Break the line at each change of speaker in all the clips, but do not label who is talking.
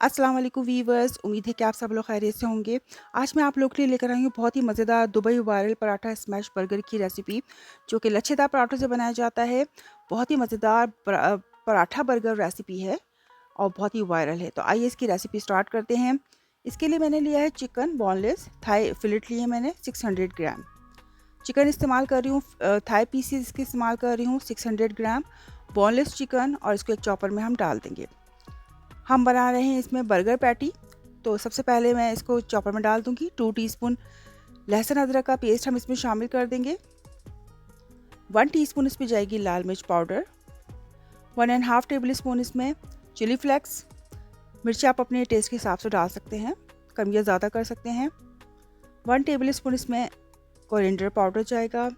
अस्सलाम वालेकुम वीवर्स, उम्मीद है कि आप सब लोग खैरियत से होंगे। आज मैं आप लोगों के लिए लेकर आई हूँ बहुत ही मज़ेदार Dubai viral paratha smash burger की रेसिपी, जो कि लच्छेदार पराठों से बनाया जाता है। बहुत ही मज़ेदार पराठा बर्गर रेसिपी है और बहुत ही वायरल है। तो आइए इसकी रेसिपी स्टार्ट करते हैं। इसके लिए मैंने लिया है चिकन बोनलेस, थाई फिलेट लिए मैंने 600 ग्राम। चिकन इस्तेमाल कर रही हूँ, थाई पीसीज इसके इस्तेमाल कर रही हूँ 600 ग्राम बोनलेस चिकन, और इसको एक चॉपर में हम डाल देंगे। हम बना रहे हैं इसमें बर्गर पैटी। तो सबसे पहले मैं इसको चॉपर में डाल दूंगी। 2 टीस्पून लहसुन अदरक का पेस्ट हम इसमें शामिल कर देंगे। 1 टीस्पून इसमें जाएगी लाल मिर्च पाउडर। 1.5 टेबल स्पून इसमें चिली फ्लेक्स। मिर्ची आप अपने टेस्ट के हिसाब से डाल सकते हैं, कम या ज़्यादा कर सकते हैं। 1 टेबल स्पून इसमें कोरिएंडर पाउडर जाएगा।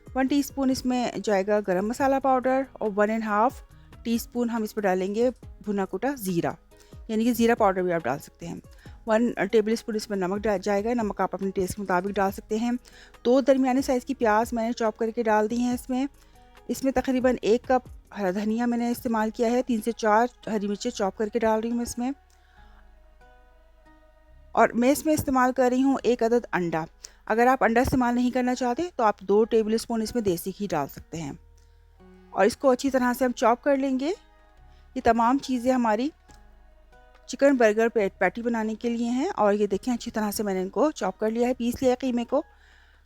1 टीस्पून इसमें जाएगा गरम मसाला पाउडर, और 1.5 टीस्पून हम इसमें डालेंगे भुना कुटा ज़ीरा, यानी कि ज़ीरा पाउडर भी आप डाल सकते हैं। 1 टेबल स्पून इसमें नमक जाएगा। नमक आप अपने टेस्ट के मुताबिक डाल सकते हैं। 2 दरमियाने साइज़ की प्याज मैंने चॉप करके डाल दी हैं इसमें तकरीबन 1 कप हरा धनिया मैंने इस्तेमाल किया है। 3 से 4 हरी मिर्चें चॉप करके डाल रही हूँ मैं इसमें। और मैं इसमें इस्तेमाल कर रही हूँ 1 अदद अंडा। अगर आप अंडा इस्तेमाल नहीं करना चाहते तो आप 2 टेबल स्पून इसमें देसी घी डाल सकते हैं, और इसको अच्छी तरह से हम चॉप कर लेंगे। ये तमाम चीज़ें हमारी चिकन बर्गर पैटी बनाने के लिए हैं, और ये देखें अच्छी तरह से मैंने इनको चॉप कर लिया है, पीस लिया है कीमे को।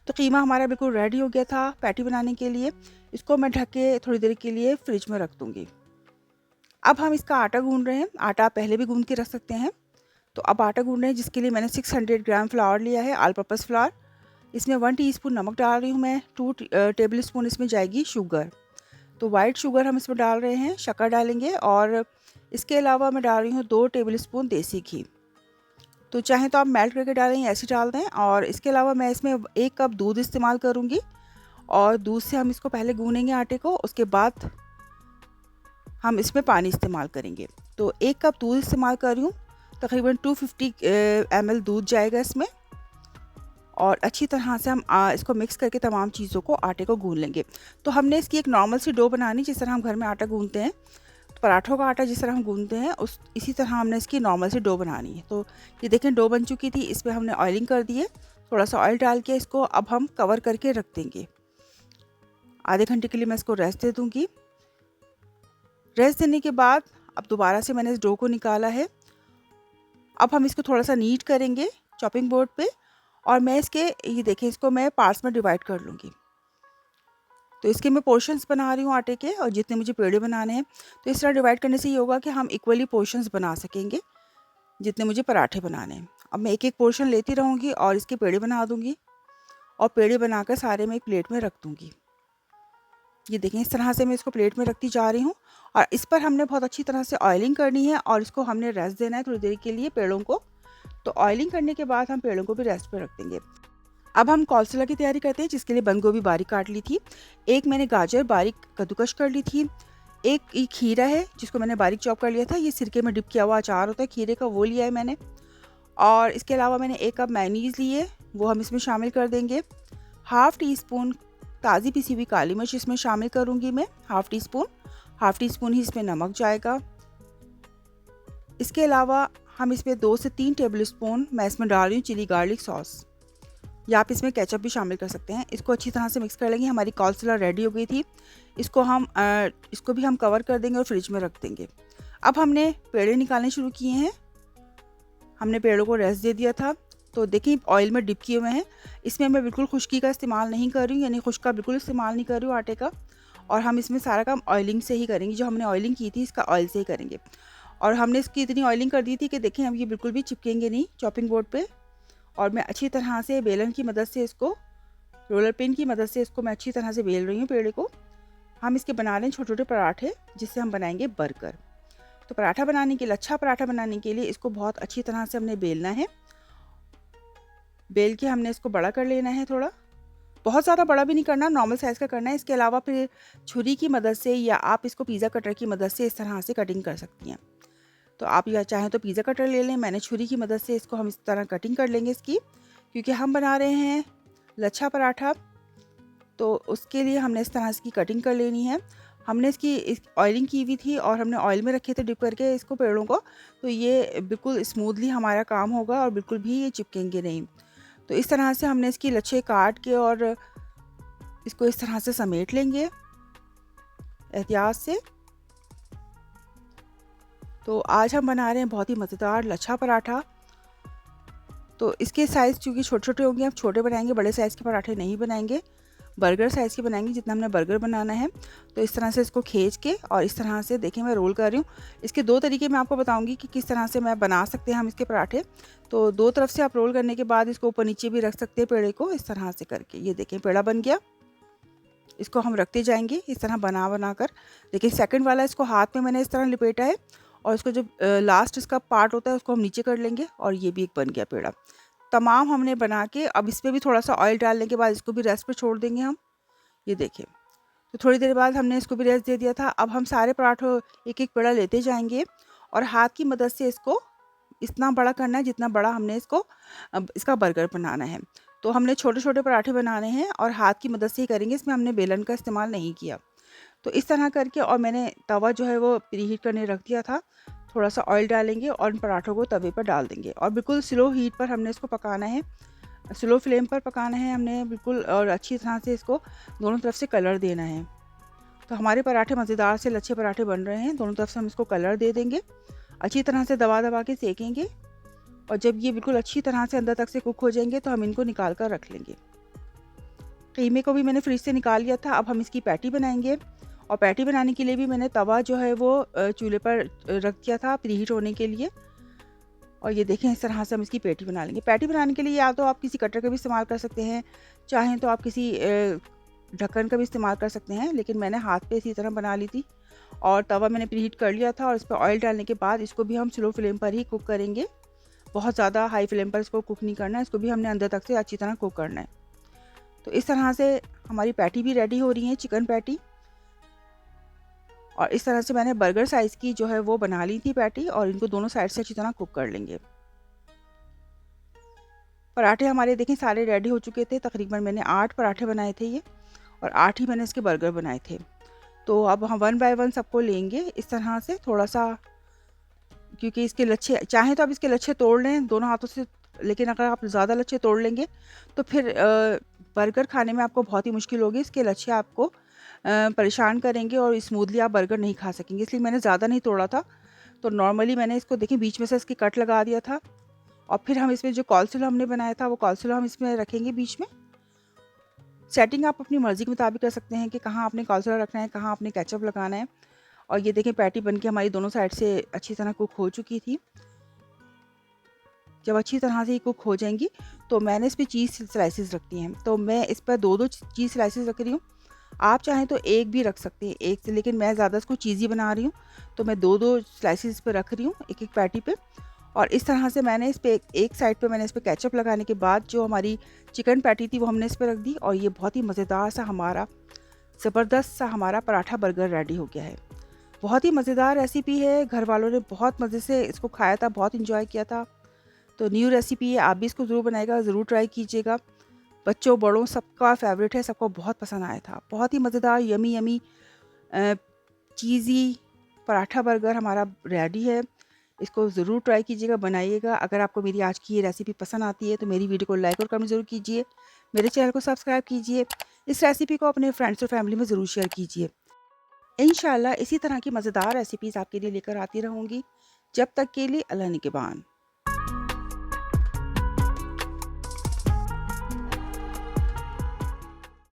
तो कीमा हमारा बिल्कुल रेडी हो गया था पैटी बनाने के लिए। इसको मैं ढक के थोड़ी देर के लिए फ्रिज में रख दूँगी। अब हम इसका आटा गूँध रहे हैं। आटा आप पहले भी गूँध के रख सकते हैं। तो अब आटा गूँध रहे हैं, जिसके लिए मैंने 600 ग्राम फ्लावर लिया है, ऑल पर्पस फ्लावर। इसमें 1 टीस्पून नमक डाल रही हूँ मैं। 2 टेबल स्पून इसमें जाएगी शुगर। तो वाइट शुगर हम इसमें डाल रहे हैं, शक्कर डालेंगे। और इसके अलावा मैं डाल रही हूँ 2 टेबल स्पून देसी घी। तो चाहें तो आप मेल्ट करके डालें या ऐसे डाल दें। और इसके अलावा मैं इसमें 1 कप दूध इस्तेमाल करूँगी, और दूध से हम इसको पहले गूँनेंगे आटे को, उसके बाद हम इसमें पानी इस्तेमाल करेंगे। तो 1 कप दूध इस्तेमाल कर रही हूँ, तकरीबन 250 ml दूध जाएगा इसमें। और अच्छी तरह से हम इसको मिक्स करके तमाम चीज़ों को आटे को गूँध लेंगे। तो हमने इसकी एक नॉर्मल सी डो बनानी, जिस तरह हम घर में आटा गूँधते हैं, तो पराठों का आटा जिस तरह हम गूँधते हैं इसी तरह हमने इसकी नॉर्मल सी डो बनानी है। तो ये देखें डो बन चुकी थी। इस पर हमने ऑयलिंग कर दी है। थोड़ा सा ऑयल डाल के इसको अब हम कवर करके रख देंगे। आधे घंटे के लिए मैं इसको रेस्ट दे दूँगी। रेस्ट देने के बाद अब दोबारा से मैंने इस डो को निकाला है। अब हम इसको थोड़ा सा नीट करेंगे चॉपिंग बोर्ड पे, और मैं ये देखें इसको मैं पार्ट्स में डिवाइड कर लूँगी। तो इसके मैं पोर्शंस बना रही हूँ आटे के, और जितने मुझे पेड़े बनाने हैं। तो इस तरह डिवाइड करने से ये होगा कि हम इक्वली पोर्शंस बना सकेंगे जितने मुझे पराठे बनाने हैं। अब मैं एक एक पोर्शन लेती रहूँगी और इसके पेड़े बना दूँगी, और पेड़े बनाकर सारे मैं एक प्लेट में रख दूँगी। ये देखें इस तरह से मैं इसको प्लेट में रखती जा रही हूँ, और इस पर हमने बहुत अच्छी तरह से ऑयलिंग करनी है, और इसको हमने रेस्ट देना है थोड़ी देर के लिए पेड़ों को। तो ऑयलिंग करने के बाद हम पेड़ों को भी रेस्ट पे रख देंगे। अब हम कॉल्सला की तैयारी करते हैं, जिसके लिए बंद गोभी बारीक काट ली थी। एक मैंने गाजर बारीक कद्दूकश कर ली थी। एक ये खीरा है जिसको मैंने बारीक चॉप कर लिया था। ये सिरके में डिप किया हुआ अचार होता है खीरे का, वो लिया है मैंने। और इसके अलावा मैंने 1 कप मेयोनीज़ ली है, वो हम इसमें शामिल कर देंगे। हाफ़ टी स्पून ताज़ी पिसी हुई काली मिर्च इसमें शामिल करूँगी मैं, हाफ़ टी स्पून ही इसमें नमक जाएगा। इसके अलावा हम इसमें 2 से 3 टेबल स्पून मैं इसमें डाल रही हूँ चिली गार्लिक सॉस, या आप इसमें केचप भी शामिल कर सकते हैं। इसको अच्छी तरह से मिक्स कर लेंगे। हमारी कॉल्सला रेडी हो गई थी। इसको भी हम कवर कर देंगे और फ्रिज में रख देंगे। अब हमने पेड़े निकालने शुरू किए हैं। हमने पेड़ों को रेस्ट दे दिया था। तो देखिए ऑयल में डिप किए हुए हैं। इसमें मैं बिल्कुल खुश्की का इस्तेमाल नहीं कर रही हूँ, यानी खुश्क का बिल्कुल इस्तेमाल नहीं कर रही हूँ आटे का। और हम इसमें सारा काम ऑयलिंग से ही करेंगे। जो हमने ऑयलिंग की थी इसका ऑयल से ही करेंगे। और हमने इसकी इतनी ऑयलिंग कर दी थी कि देखें हम ये बिल्कुल भी चिपकेंगे नहीं चॉपिंग बोर्ड पे। और मैं अच्छी तरह से बेलन की मदद से इसको, रोलर पिन की मदद से इसको मैं अच्छी तरह से बेल रही हूँ पेड़े को। हम इसके बना रहे हैं छोटे छोटे पराठे, जिससे हम बनाएंगे बर्गर। तो पराठा बनाने के लिए, अच्छा पराठा बनाने के लिए इसको बहुत अच्छी तरह से हमने बेलना है। बेल के हमने इसको बड़ा कर लेना है। थोड़ा बहुत ज़्यादा बड़ा भी नहीं करना, नॉर्मल साइज़ का करना है। इसके अलावा फिर छुरी की मदद से, या आप इसको पिज़्ज़ा कटर की मदद से इस तरह से कटिंग कर सकती हैं। तो आप या चाहें तो पिज़्ज़ा कटर ले लें। मैंने छुरी की मदद से इसको हम इस तरह कटिंग कर लेंगे इसकी, क्योंकि हम बना रहे हैं लच्छा पराठा। तो उसके लिए हमने इस तरह इसकी कटिंग कर लेनी है। हमने इस ऑयलिंग की हुई थी और हमने ऑयल में रखे थे डिप करके इसको पेड़ों को, तो ये बिल्कुल स्मूथली हमारा काम होगा और बिल्कुल भी ये चिपकेंगे नहीं। तो इस तरह से हमने इसकी लच्छे काट के और इसको इस तरह से समेट लेंगे एहतियात से। तो आज हम बना रहे हैं बहुत ही मज़ेदार लच्छा पराठा। तो इसके साइज़ चूँकि छोटे-छोटे होंगे, हम छोटे बनाएंगे, बड़े साइज़ के पराठे नहीं बनाएंगे, बर्गर साइज़ के बनाएंगे जितना हमने बर्गर बनाना है। तो इस तरह से इसको खींच के और इस तरह से देखिए मैं रोल कर रही हूँ। इसके 2 तरीके मैं आपको बताऊँगी कि किस तरह से मैं बना सकते हैं हम इसके पराठे। तो 2 तरफ से आप रोल करने के बाद इसको ऊपर नीचे भी रख सकते हैं पेड़े को, इस तरह से करके। ये देखें पेड़ा बन गया। इसको हम रखते जाएंगे इस तरह बना कर। देखिए सेकंड वाला इसको हाथ में मैंने इस तरह लिपेटा है और इसको जो लास्ट इसका पार्ट होता है उसको हम नीचे कर लेंगे और ये भी एक बन गया पेड़ा। तमाम हमने बना के अब इस पर भी थोड़ा सा ऑयल डालने के बाद इसको भी रेस्ट पे छोड़ देंगे हम। ये देखिए, तो थोड़ी देर बाद हमने इसको भी रेस्ट दे दिया था। अब हम सारे पराठों एक एक पेड़ा लेते जाएंगे और हाथ की मदद से इसको इतना बड़ा करना है जितना बड़ा हमने इसको अब इसका बर्गर बनाना है। तो हमने छोटे-छोटे पराठे बनाने हैं और हाथ की मदद से ही करेंगे, इसमें हमने बेलन का इस्तेमाल नहीं किया। तो इस तरह करके और मैंने तवा जो है वो प्रीहीट करने रख दिया था। थोड़ा-सा ऑयल डालेंगे और इन पराठों को तवे पर डाल देंगे और बिल्कुल स्लो हीट पर हमने इसको पकाना है। स्लो फ्लेम पर पकाना है हमने बिल्कुल और अच्छी तरह से इसको दोनों तरफ से कलर देना है। तो हमारे पराठे मज़ेदार से लच्छे पराठे बन रहे हैं। दोनों तरफ से हम इसको कलर दे देंगे। अच्छी तरह से दबा-दबा के सेकेंगे और जब ये बिल्कुल अच्छी तरह से अंदर तक से कुक हो जाएंगे तो हम इनको निकाल कर रख लेंगे। कीमे को भी मैंने फ्रिज से निकाल लिया था। अब हम इसकी पैटी बनाएंगे और पैटी बनाने के लिए भी मैंने तवा जो है वो चूल्हे पर रख दिया था प्रीहीट होने के लिए। और ये देखें इस तरह से हम इसकी पैटी बना लेंगे। पैटी बनाने के लिए या तो आप किसी कटर का भी इस्तेमाल कर सकते हैं, चाहें तो आप किसी ढक्कन का भी इस्तेमाल कर सकते हैं, लेकिन मैंने हाथ पे इसी तरह बना ली थी। और तवा मैंने प्रीहीट कर लिया था और इस पर ऑयल डालने के बाद इसको भी हम स्लो फ्लेम पर ही कुक करेंगे। बहुत ज़्यादा हाई फ्लेम पर इसको कुक नहीं करना है, इसको भी हमने अंदर तक से अच्छी तरह कुक करना है। तो इस तरह से हमारी पैटी भी रेडी हो रही है, चिकन पैटी। और इस तरह से मैंने बर्गर साइज़ की जो है वो बना ली थी पैटी और इनको दोनों साइड से अच्छी तरह कुक कर लेंगे। पराठे हमारे देखें सारे रेडी हो चुके थे। तकरीबन मैंने 8 पराठे बनाए थे ये और 8 ही मैंने इसके बर्गर बनाए थे। तो अब हम 1 बाय 1 सबको लेंगे इस तरह से थोड़ा-सा, क्योंकि इसके लच्छे चाहें तो आप इसके लच्छे तोड़ लें दोनों हाथों से, लेकिन अगर आप ज़्यादा लच्छे तोड़ लेंगे तो फिर बर्गर खाने में आपको बहुत ही मुश्किल होगी। इसके लच्छे आपको परेशान करेंगे और स्मूथली आप बर्गर नहीं खा सकेंगे, इसलिए मैंने ज़्यादा नहीं तोड़ा था। तो नॉर्मली मैंने इसको देखिए बीच में से इसकी कट लगा दिया था और फिर हम इसमें जो कॉलस्लो हमने बनाया था वो कॉलस्लो हम इसमें रखेंगे बीच में। सेटिंग आप अपनी मर्ज़ी के मुताबिक कर सकते हैं कि कहाँ आपने कॉलस्लो रखना है, कहाँ आपने केचअप लगाना है। और ये देखें पैटी बन के हमारी दोनों साइड से अच्छी तरह कुक हो चुकी थी। जब अच्छी तरह से ये कुक हो जाएंगी तो मैंने इस पर चीज़ स्लाइसेस रखती हैं, तो मैं इस पर 2-2 चीज़ स्लाइसेस रख रही हूँ। आप चाहें तो एक भी रख सकते हैं, एक से, लेकिन मैं ज़्यादा इसको चीज़ी बना रही हूँ तो मैं 2-2 स्लाइसेस पे रख रही हूँ एक-एक पैटी पे। और इस तरह से मैंने इस पे एक साइड पे मैंने इस पे केचअप लगाने के बाद जो हमारी चिकन पैटी थी वो हमने इस पे रख दी और ये बहुत ही मज़ेदार सा हमारा ज़बरदस्त सा हमारा पराठा बर्गर रेडी हो गया है। बहुत ही मज़ेदार रेसिपी है, घर वालों ने बहुत मज़े से इसको खाया था, बहुत इंजॉय किया था। तो न्यू रेसिपी है, आप भी इसको ज़रूर बनाइएगा, ज़रूर ट्राई कीजिएगा। बच्चों बड़ों सबका फ़ेवरेट है, सबको बहुत पसंद आया था। बहुत ही मज़ेदार यमी यमी चीज़ी पराठा बर्गर हमारा रेडी है। इसको ज़रूर ट्राई कीजिएगा, बनाइएगा। अगर आपको मेरी आज की ये रेसिपी पसंद आती है तो मेरी वीडियो को लाइक और कमेंट ज़रूर कीजिए। मेरे चैनल को सब्सक्राइब कीजिए। इस रेसिपी को अपने फ्रेंड्स और फैमिली में ज़रूर शेयर कीजिए। इंशाल्लाह इसी तरह की मज़ेदार रेसिपीज़ आपके लिए लेकर आती रहूँगी। जब तक के लिए अल्लाह निगहबान।